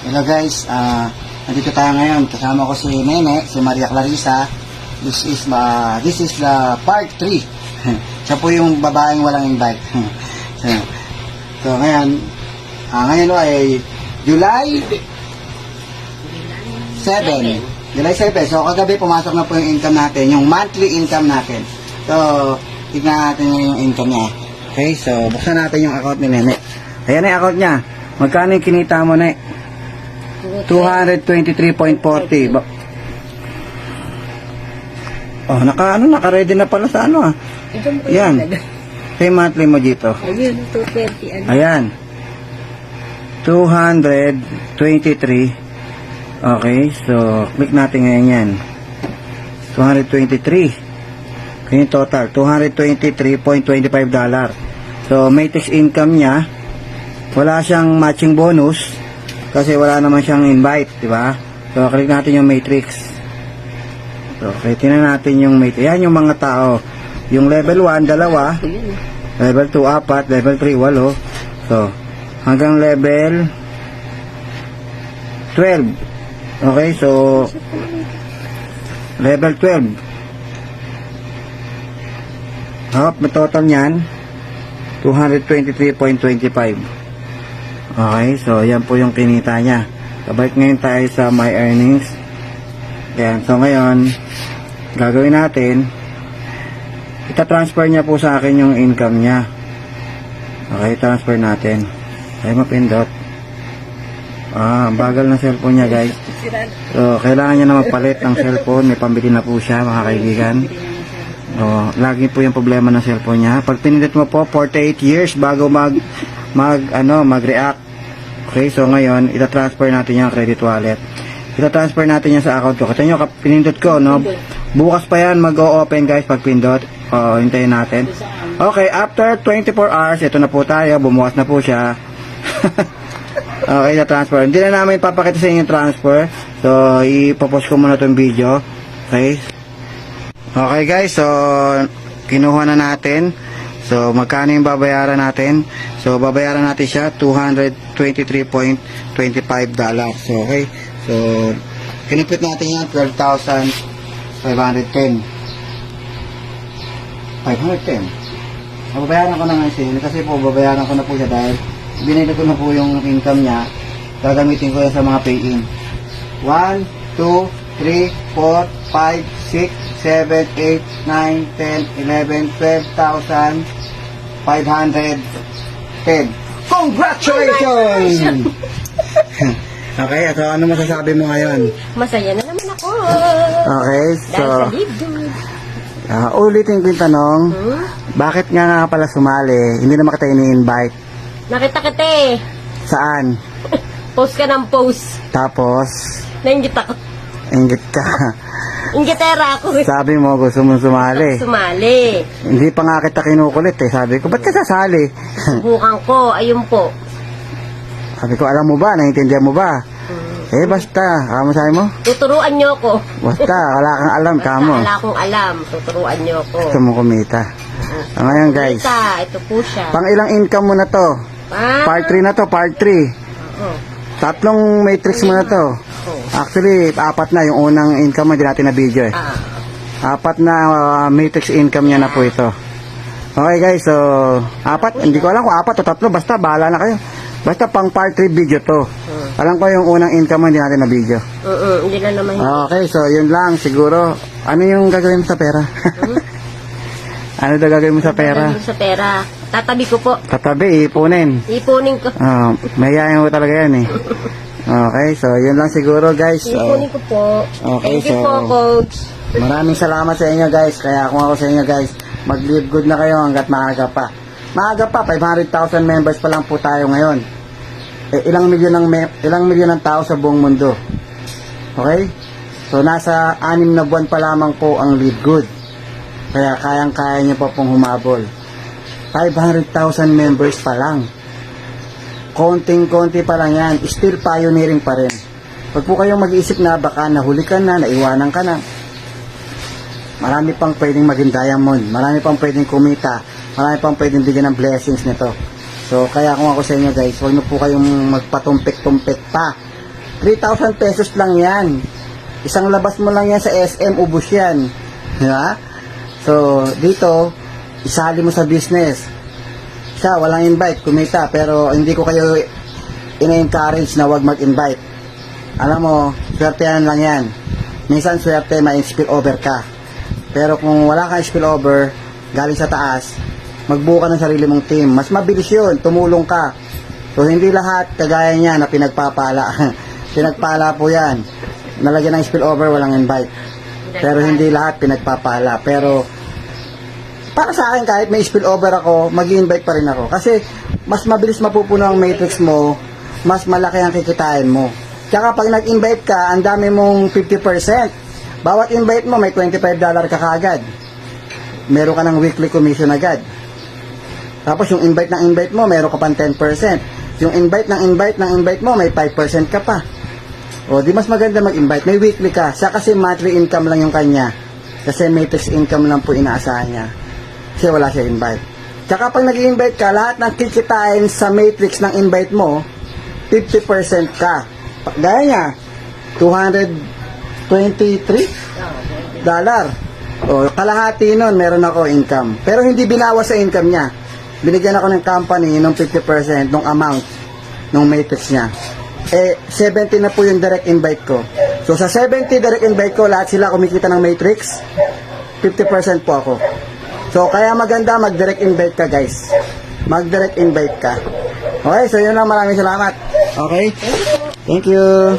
Hello guys, nandito tayo ngayon. Kasama ko si Nene, si Maria Clarissa. This is the part 3. Siya po yung babaeng walang invite. So ngayon ay July 7. July 7. So kagabi pumasok na po yung income natin, yung monthly income natin. So tignan natin yung income niya. Okay, so buksan natin yung account ni Nene. Ayan na yung account niya. Magkano yung kinita mo na 223.40. Oh, naka-ready na pala sa ano ah. Yan. Kay monthly mo dito. Ayun, 220. Ayan. 223. Okay, so click natin ngayon yan. 223. Kaya yung total, $223.25. So, matrix income niya, wala siyang matching bonus kasi wala naman siyang invite, di ba? So, click natin yung matrix. So, okay, tingnan natin yung matrix. Yan yung mga tao. Yung level 1, dalawa. Level 2, 4. Level 3, 8. So, hanggang level 12. Okay, so, level 12. May total niyan 223.25. Okay, so yan po yung kinita niya. Kabalik ngayon tayo sa my earnings. Yan, so ngayon gagawin natin, ita-transfer niya po sa akin yung income niya. Okay, transfer natin. Ay, mapindot. Bagal ng cellphone niya, guys. So, kailangan niya na magpalit ng cellphone. May pambili na po siya, mga kaibigan. Lagi po yung problema ng cellphone niya. Pag pinindot mo po 48 years bago mag-react. Okay, so ngayon ita-transfer natin yung credit wallet. Ita-transfer natin yan sa account ko. Kita nyo, pinindot ko, no? Bukas pa yan mag-o-open, guys, pag pindot. Hintayin natin. Okay, after 24 hours, ito na po tayo. Bumukas na po siya. Okay, ita-transfer. Hindi na namin papakita sa inyo yung transfer. So, ipopost ko muna itong video. Okay. Okay guys, so kinuha na natin. So magkano yung babayaran natin? So babayaran natin siya $223.25. So okay. So kinupit natin yan 12,510. 510. Babayaran ko na nga siya kasi po babayaran ko na po siya dahil binili ko na po yung income niya. Gagamitin ko yan sa mga pay-in. 1, 2, 3, 4, 5, 6, 7, 8, 9, 10, 11, 12,510. Congratulations! Okay, so ano masasabi mo ngayon? Masaya na naman ako. Okay, so Dahil sa live. ulitin ko yung tanong, bakit nga pala sumali? Hindi naman kita ini-invite. Nakita kita eh. Saan? Post ka ng post. Tapos, Nainggit ako. inggit ka. Inggitera ako. Sabi mo gusto mong sumali. Sumali. Hindi pa nga kita kinukulit eh. Sabi ko, ba't ka sasali? Subukan ko. Ayun po. Sabi ko, alam mo ba? Naiintindihan mo ba? Basta. Kamo sabi mo? Tuturuan niyo ako. Basta, wala kang alam, kamo. Wala akong alam. Tuturuan niyo ako. Gusto mo kumita. Ngayon guys, Ito po siya. pang ilang income mo na to? Part 3 na to, part 3. Oo. Tatlong matrix mo na to. Actually, 4 na yung unang income mo, hindi natin na video eh. 4 na matrix income niya na po ito. Okay guys, so 4, hindi ko alam kung 4 o 3, basta bahala na kayo. Basta pang part 3 video to. Alam ko yung unang income mo, hindi natin na video. Hindi na naman. Okay, so yun lang siguro. Ano yung gagawin mo sa pera? Ano daw gagawin mo sa pera? Sa pera. Tatabi ko po. Tatabi, ipunin. Ipunin ko. Mayayain mo talaga yan eh. Okay, so yun lang siguro guys. So, Ipunin ko po. Okay, Thank you so po, Coach. maraming salamat sa inyo guys. Kaya kung ako sa inyo guys, mag-live good na kayo hanggat maaga pa. Maaga pa, 500,000 members pa lang po tayo ngayon. Ilang milyon ng tao sa buong mundo. Okay? So nasa 6 na buwan pa lamang po ang live good. Kaya kayang-kaya nyo pa pong humabol. 500,000 members pa lang. Konting-konti pa lang yan. Still pioneering pa rin. Pag po kayong mag-iisip na baka nahuli ka na, naiwanan ka na, marami pang pwedeng maging diamond. Marami pang pwedeng kumita. Marami pang pwedeng bigyan ng blessings nito. So, kaya kung ako sa inyo guys, huwag na po kayong magpatumpik-tumpik pa. 3,000 pesos lang yan. Isang labas mo lang yan sa SM, ubos yan. Diba? So, dito, isali mo sa business. Siya, walang invite, kumita, pero hindi ko kayo ina-encourage na wag mag-invite. Alam mo, swertehan lang yan. Minsan swerte, may spill over ka. Pero kung wala kang spill over, galing sa taas, magbuo ka ng sarili mong team. Mas mabilis yun, tumulong ka. So, hindi lahat kagaya niya na pinagpapala. Pinagpala po yan. Nalagyan ng spill over, walang invite. Pero hindi lahat pinagpapala. Pero, para sa akin, kahit may spill over ako, mag-invite pa rin ako. Kasi, mas mabilis mapupuno ang matrix mo, mas malaki ang kikitain mo. Tsaka pag nag-invite ka, ang dami mong 50%. Bawat invite mo, may $25 ka kaagad. Meron ka ng weekly commission agad. Tapos yung invite ng invite mo, meron ka pang 10%. Yung invite ng invite mo, may 5% ka pa. O, di mas maganda mag-invite. May weekly ka. Siya kasi monthly income lang yung kanya. Kasi matrix income lang po inaasahan niya. Kasi wala siya invite. Tsaka pag nag-invite ka, lahat ng kikitain sa matrix ng invite mo, 50% ka. Gaya niya, $223. O, kalahati nun, meron ako income. Pero hindi binawas sa income niya. Binigyan ako ng company ng 50% ng amount ng matrix niya. 70 na po yung direct invite ko. So, sa 70 direct invite ko, lahat sila kumikita ng matrix, 50% po ako. So, kaya maganda mag-direct invite ka, guys. Mag-direct invite ka. Okay, so yun lang. Maraming salamat. Okay? Thank you.